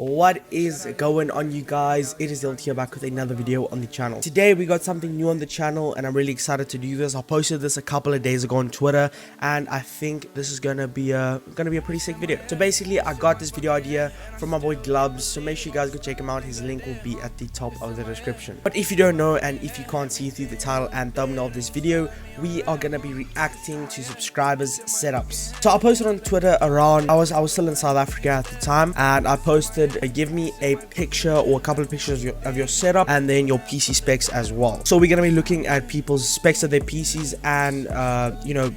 What is going on, you guys? It is Dewald here, back with another video on the channel. Today we got something new on the channel and I'm really excited to do this. I posted this a couple of days ago on Twitter and I think this is gonna be a pretty sick video. So basically I got this video idea from my boy Glubs, so make sure you guys go check him out. His link will be at the top of the description. But if you don't know and if you can't see through the title and thumbnail of this video, we are gonna be reacting to subscribers' setups. So I posted on Twitter around, I was still in South Africa at the time, and I posted give me a picture or a couple of pictures of your setup and then your PC specs as well. So we're gonna be looking at people's specs of their PCs and you know,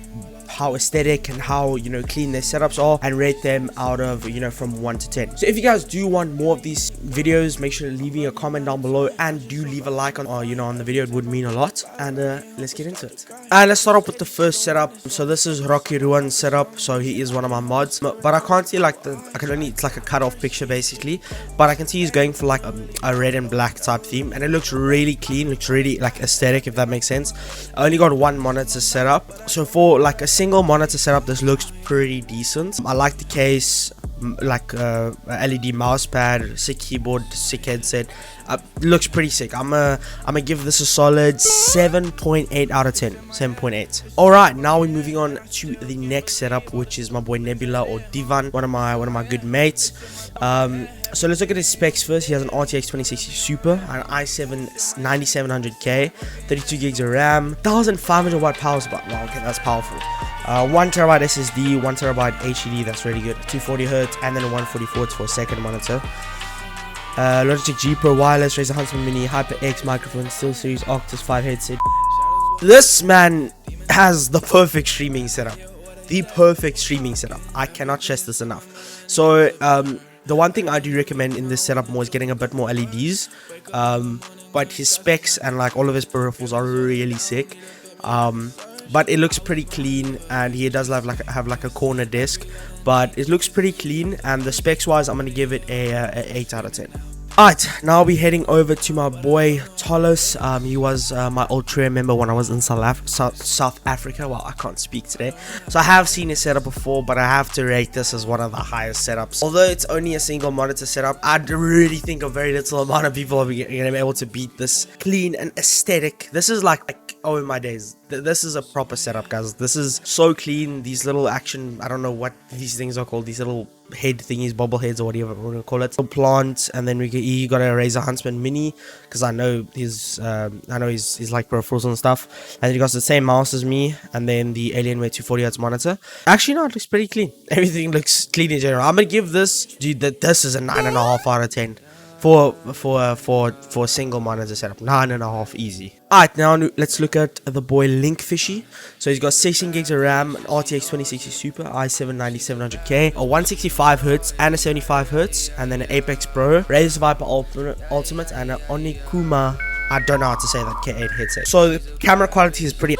how aesthetic and how, you know, clean their setups are, and rate them out of, you know, from 1 to 10. So if you guys do want more of these videos, make sure to leave me a comment down below and do leave a like on, you know, on the video. It would mean a lot. And let's get into it. And let's start off with the first setup. So this is Rowan's setup. So he is one of my mods, but I can't see like it's like a cut-off picture basically, but I can see he's going for like a red and black type theme, and it looks really clean, looks really like aesthetic, if that makes sense. I only got one monitor set up, so for like a single monitor setup this looks pretty decent. I like the case, like LED mouse pad, sick keyboard, sick headset. Looks pretty sick. I'm gonna give this a solid 7.8 out of 10. 7.8. All right, now we're moving on to the next setup, which is my boy Nebula, or Divan, one of my good mates. So let's look at his specs first. He has an RTX 2060 Super, an i7 9700K, 32 gigs of RAM, 1500 watt power supply. Wow, okay, that's powerful. 1 terabyte SSD, 1 terabyte HDD, that's really good. 240 Hz, and then a 144 for a second monitor. Logitech G Pro wireless, Razer Huntsman Mini, HyperX microphone, SteelSeries Octus 5 headset. This man has the perfect streaming setup. The perfect streaming setup. I cannot stress this enough. So the one thing I do recommend in this setup more is getting a bit more LEDs. But his specs and like all of his peripherals are really sick. But it looks pretty clean, and he does have like a corner desk, but it looks pretty clean. And the specs wise, I'm gonna give it a 8 out of 10. Alright, now we're heading over to my boy Tolos. He was my old trio member when I was in South Africa. Well, I can't speak today, so I have seen his setup before, but I have to rate this as one of the highest setups. Although it's only a single monitor setup, I really think a very little amount of people are going to be able to beat this clean and aesthetic. This is like oh my days, this is a proper setup, guys. This is so clean. These little action, I don't know what these things are called, these little head thingies, bobble heads or whatever we're gonna call it, a plant. And then he got a Razer Huntsman Mini, because I know he's like peripherals and stuff. And he got the same mouse as me, and then the Alienware 240 Hz monitor. Actually no, it looks pretty clean. Everything looks clean in general. I'm gonna give this, dude, this is a 9.5 out of 10 for a single monitor setup. 9.5 easy. Alright, now let's look at the boy Linky. So he's got 16 gigs of RAM, an RTX 2060 Super, i7 9700K, a 165 Hz and a 75 Hz, and then an Apex Pro, Razer Viper Ultimate, and an Onikuma, I don't know how to say that, K8 headset. So the camera quality is pretty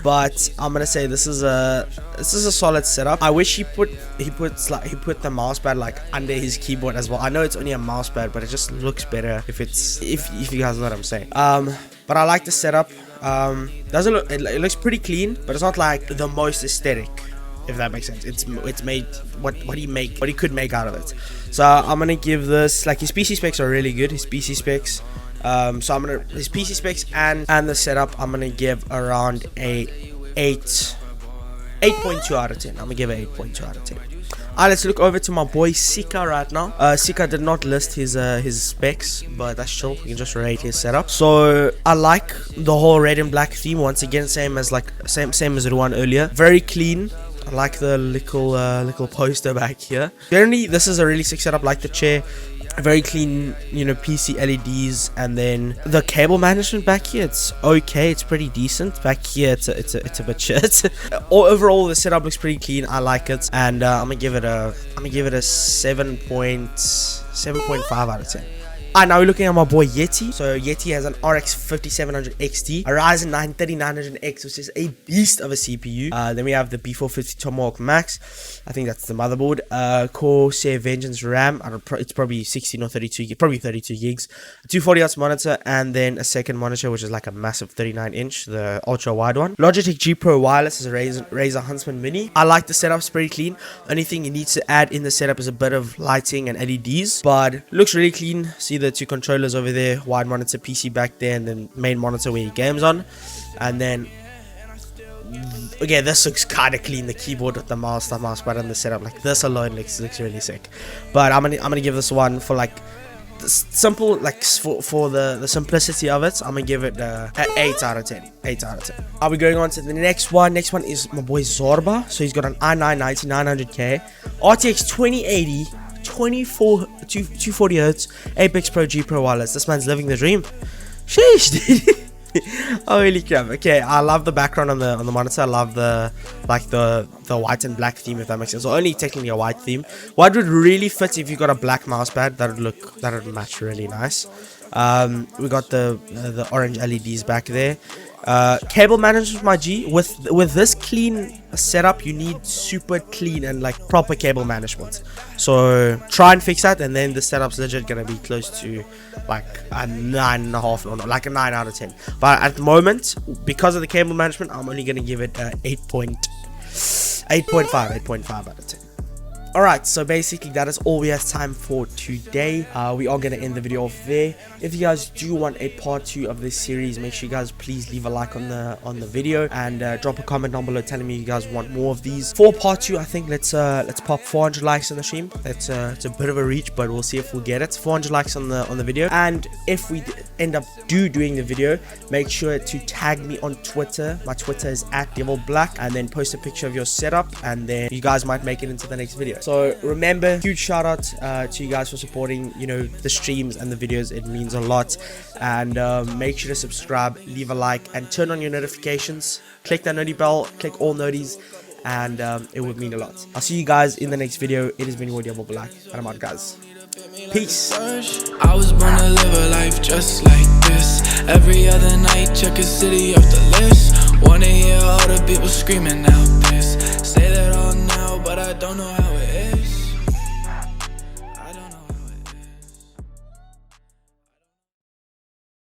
but I'm gonna say this is a solid setup. I wish he put the mouse pad like under his keyboard as well. I know it's only a mouse pad, but it just looks better if you guys know what I'm saying. But I like the setup. Doesn't look, it looks pretty clean, but it's not like the most aesthetic, if that makes sense. It's made what he could make out of it. So I'm gonna give this, like, his PC specs are really good. His PC specs. So his PC specs and the setup, I'm gonna give around a 8.2 out of 10. I'm gonna give it 8.2 out of 10. Alright, let's look over to my boy Sika right now. Sika did not list his specs, but that's chill. We can just rate his setup. So I like the whole red and black theme. Once again, same as Rowan earlier. Very clean. I like the little poster back here. Generally, this is a really sick setup. Like the chair, very clean, you know, PC LEDs, and then the cable management back here, it's okay, it's pretty decent. Back here, it's a bit shit. Overall, the setup looks pretty clean. I like it, and I'm gonna give it a 7.5 out of 10. Alright, now we're looking at my boy Yeti. So Yeti has an RX 5700 XT, a Ryzen 9 3900X, which is a beast of a CPU. Then we have the B550 Tomahawk Max. I think that's the motherboard. Corsair Vengeance RAM. It's probably 16 or 32, probably 32 gigs. A 240Hz monitor, and then a second monitor, which is like a massive 39-inch, the ultra wide one. Logitech G Pro wireless is a Razer Huntsman Mini. I like the setup's pretty clean. Only thing you need to add in the setup is a bit of lighting and LEDs, but looks really clean. See the two controllers over there, wide monitor PC back there, and then main monitor where your game's on. And then okay, this looks kind of clean. The keyboard with the mouse pad and the setup, like this alone looks really sick. But I'm gonna give this one for like simple, like for the simplicity of it. I'm gonna give it an 8 out of 10. 8 out of 10. Are we going on to the next one? Next one is my boy Zorba. So he's got an i9 9900K RTX 2080 240 Hz Apex Pro G Pro wireless. This man's living the dream. Sheesh, dude. Holy crap. Okay, I love the background on the monitor. I love the white and black theme, if that makes sense. So only technically a white theme. What would really fit if you got a black mouse pad, that would match really nice. We got the orange LEDs back there. Cable management, my G. With this clean setup, you need super clean and like proper cable management. So try and fix that, and then the setup's legit gonna be close to like a 9.5 or like a 9 out of 10. But at the moment, because of the cable management, I'm only gonna give it 8.5 out of 10. Alright, so basically that is all we have time for today. We are going to end the video off there. If you guys do want a part 2 of this series, make sure you guys please leave a like on the video, and drop a comment down below telling me you guys want more of these. For part 2, I think let's pop 400 likes on the stream. It's a bit of a reach, but we'll see if we'll get it. 400 likes on the video, and if we end up doing the video, make sure to tag me on Twitter. My Twitter is @DevilBlack, and then post a picture of your setup, and then you guys might make it into the next video. So remember, huge shout out to you guys for supporting, you know, the streams and the videos. It means a lot. And make sure to subscribe, leave a like, and turn on your notifications. Click that noti bell, click all noties, and it would mean a lot. I'll see you guys in the next video. It has been your Devil Black, and I'm out, guys. Peace. I was born to live a life just like this. Every other night, check a city off the list. Wanna hear all the people screaming out this. Say that all now, but I don't know how.